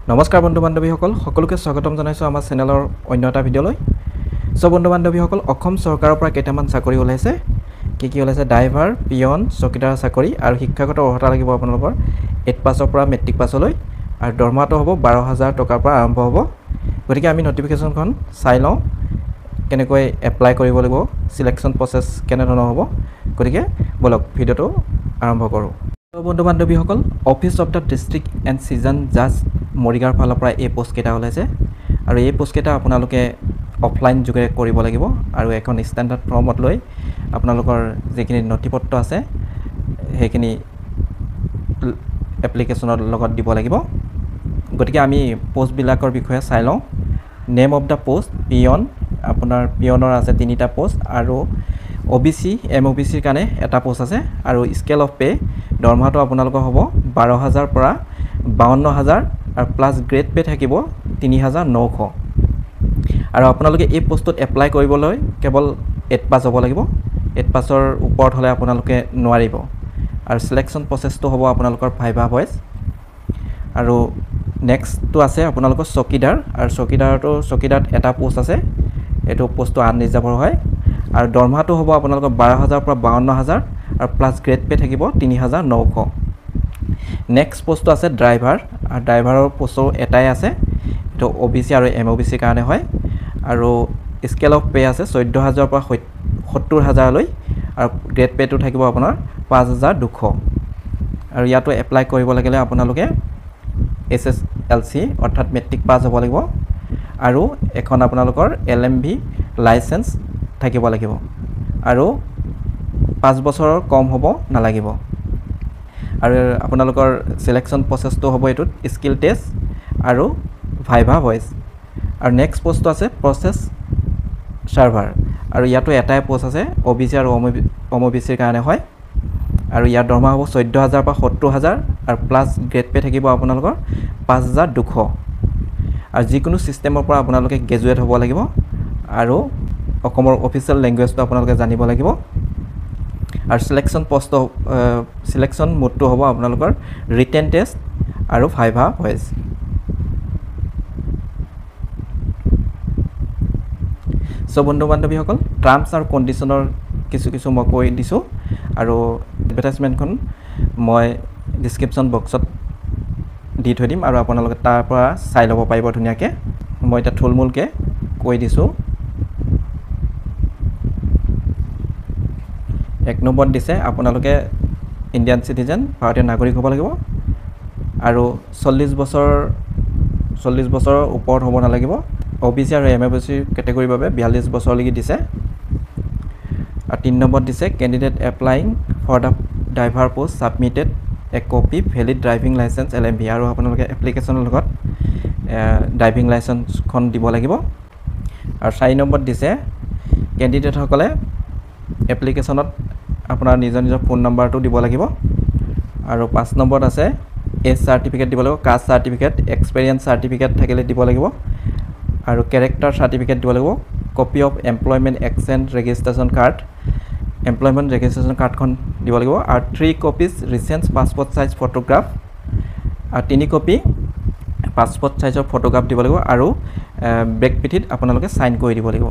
নমস্কাৰ বন্ধু বান্ধৱীসকল সকলোকে স্বাগতম জনাইছো আমাৰ চেনেলৰ অন্য এটা ভিডিঅ'লৈ সো বন্ধু বান্ধৱীসকল অসম চৰকাৰৰ পৰা কেইটামান চাকৰি ওলাইছে কি ওলাইছে ড্ৰাইভাৰ পিয়ন চকীদাৰ চাকৰি আৰু শিক্ষাগত অৰ্হতা লাগিব আপোনালোকৰ 8 পাছৰ পৰা মেট্ৰিক পাছলৈ আৰু দৰমহাটো হ'ব 12000 টকাৰ পৰা আৰম্ভ হ'ব গতিকে আমি নটিফিকেশনখন চাই লওঁ কেনেকৈ এপ্লাই কৰিব লাগিব সিলেকশন প্ৰসেস কেনে ধৰণৰ হ'ব গতিকে বলক ভিডিঅ'টো আৰম্ভ কৰোঁ বন্ধু বান্ধৱীসকল office of the district and session জাজ মৰিগাঁৱৰ ফালৰ পৰা এই পোষ্ট কেইটা ওলাইছে আৰু এই পোষ্ট কেইটা আপোনালোকে অফলাইন যোগে কৰিব লাগিব আৰু এখন ষ্টেণ্ডাৰ্ড ফৰ্মত লৈ আপোনালোকৰ যিখিনি নথিপত্ৰ আছে সেইখিনি এপ্লিকেশনৰ লগত দিব লাগিব গতিকে আমি পোষ্ট বিলাকৰ বিষয়ে চাই লওঁ name of the post peon আপোনাৰ পিয়নৰ আছে 3টা পোষ্ট আৰু OBC MOBC ৰ কাৰণে এটা পোষ্ট আছে আৰু স্কেল অফ পে দৰমহাটো আপোনালোকৰ হ'ব 12000 পৰা 52000 আৰু প্লাস গ্ৰেড পে থাকিব 3900 আৰু আপোনালোকে এই পোষ্টত এপ্লাই কৰিবলৈ কেৱল 8 পাছ হ'ব লাগিব 8 পাছৰ ওপৰত হ'লে আপোনালোকে নোৱাৰিব আৰু সিলেকশন প্ৰসেসটো হ'ব আপোনালোকৰ ভাইভা ভয়েস আৰু নেক্সটটো আছে আপোনালোকৰ চকীদাৰ আৰু চকীদাৰত এটা পোষ্ট আছে এটো পোষ্টটো আনৰিজাৰ্ভ হয় আৰু দৰমহাটো হ'ব আপোনালোকৰ 12000 পৰা 52000 আৰু প্লাস গ্ৰেড পে থাকিব 3900 নেক্সট পোষ্টটো আছে ড্ৰাইভাৰ আৰু ড্ৰাইভাৰৰ পোষ্টটো এটাই আছে এটো OBC আৰু MOBC কাৰণে হয় আৰু স্কেল অফ পে আছে 14000 পৰা 70000 লৈ আৰু গ্ৰেড পেটো থাকিব আপোনাৰ 5200 আৰু ইয়াতো এপ্লাই কৰিব লাগিলে আপোনালোকে SSLC অৰ্থাৎ মেট্ৰিক পাছ হ'ব লাগিব আৰু এখন আপোনালোকৰ LMV লাইসেন্স থাকিব লাগিব আৰু 5 বছৰৰ কম হ'ব নালাগিব আৰু আপোনালোকৰ সিলেকশন প্ৰসেসটো হ'ব এটো স্কিল টেষ্ট আৰু ভাইভা ভয়েস আৰু নেক্সট পোষ্ট আছে প্ৰসেস সাৰ্ভাৰ আৰু ইয়াতো এটাই পোষ্ট আছে OBC আৰু MOBC ৰ কাৰণে হয় আৰু ইয়াৰ দৰমহা হ'ব 14000 পৰা 70000 আৰু প্লাস গ্ৰেড পে থাকিব আপোনালোকৰ 5200 আৰু যিকোনো সিস্টেমৰ পৰা আপোনালোকে গ্ৰেজুৱেট হ'ব লাগিব আৰু অসমৰ অফিচিয়েল ল্যাঙ্গুৱেজটো আপোনালোকে জানিব লাগিব আৰু সিলেকশন মোডটো হ'ব আপোনালোকৰ ৰিটেন টেষ্ট আৰু ভাইভা ভয়েস সো বন্ধু বান্ধৱীসকল টাৰ্মছ আৰু কন্ডিশনৰ কিছু মই কৈ দিছো আৰু এডভাৰটাইজমেন্টখন মই ডেসক্ৰিপচন বক্সত দি থৈ দিম আৰু আপোনালোকে তাৰ পৰা চাই ল'ব পাৰিব ধুনিয়াকে মই এটা থুলমুলকে কৈ দিছো এক নম্বৰ দিছে আপোনালোকে ইণ্ডিয়ান সিটিজেন ভাৰতীয় নাগৰিক হ'ব লাগিব আৰু 40 বছৰৰ ওপৰত হ'ব নালাগিব OBC আৰু MOBC ক্যাটাগৰীৰ বাবে 42 বছৰলৈকে দিছে আৰু 3 নম্বৰ দিছে candidate applying for the driver post submitted a copy valid driving licence LMV আৰু আপোনালোকে এপ্লিকেশনৰ লগত ড্ৰাইভিং লাইসেন্সখন দিব লাগিব আৰু 4 নম্বৰ দিছে ক্যান্ডিডেট সকলে এপ্লিকেশনত আপোনাৰ নিজৰ ফোন নাম্বাৰটো দিব লাগিব আৰু 5 নম্বৰত আছে এজ সাৰ্টিফিকেট দিব লাগিব কাষ্ট সাৰ্টিফিকেট এক্সপেৰিয়েন্স সাৰ্টিফিকেট থাকিলে দিব লাগিব আৰু ক্যাৰেক্টাৰ সাৰ্টিফিকেট দিব লাগিব copy of employment exchange registration card employment registration কাৰ্ডখন দিব লাগিব আৰু 3 copies recent passport size photograph আৰু 3 কপি পাসপোৰ্ট সাইজৰ ফটোগ্ৰাফ দিব লাগিব আৰু ব্ৰেক পিঠিত আপোনালোকে সাইন কৰি দিব লাগিব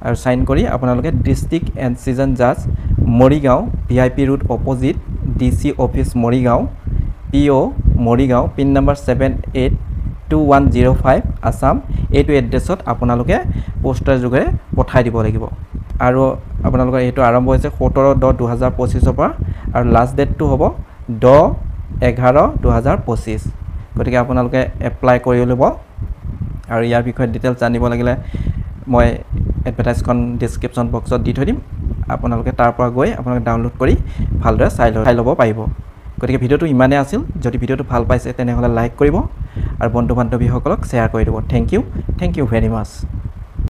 আৰু সাইন কৰি আপোনালোকে ডিস্ট্ৰিক্ট এণ্ড সিজন জাজ Morigaon VIP road opposite DC office Morigaon PO Morigaon pin number 782105 Assam এইটো এড্ৰেছত আপোনালোকে পোষ্টাৰ যোগে পঠাই দিব লাগিব আৰু আপোনালোকৰ এইটো আৰম্ভ হৈছে 17/10/2025 পৰা আৰু লাষ্ট ডেটটো হ'ব 10/11/2025 গতিকে আপোনালোকে এপ্লাই কৰি ল'ব আৰু ইয়াৰ বিষয়ে ডিটেইলছ জানিব লাগিলে মই এডভাৰটাইজখন ডেসক্ৰিপচন বক্সত দি থৈ দিম আপোনালোকে তাৰ পৰা গৈ আপোনালোকে ডাউনলোড কৰি ভালদৰে চাই ল'ব পাৰিব গতিকে ভিডিঅ'টো ইমানে আছিল যদি ভিডিঅ'টো ভাল পাইছে তেনেহলে লাইক কৰিব আৰু বন্ধু বান্ধৱীসকলক শ্বেয়াৰ কৰি দিব থ্যাংক ইউ ভেৰি মাচ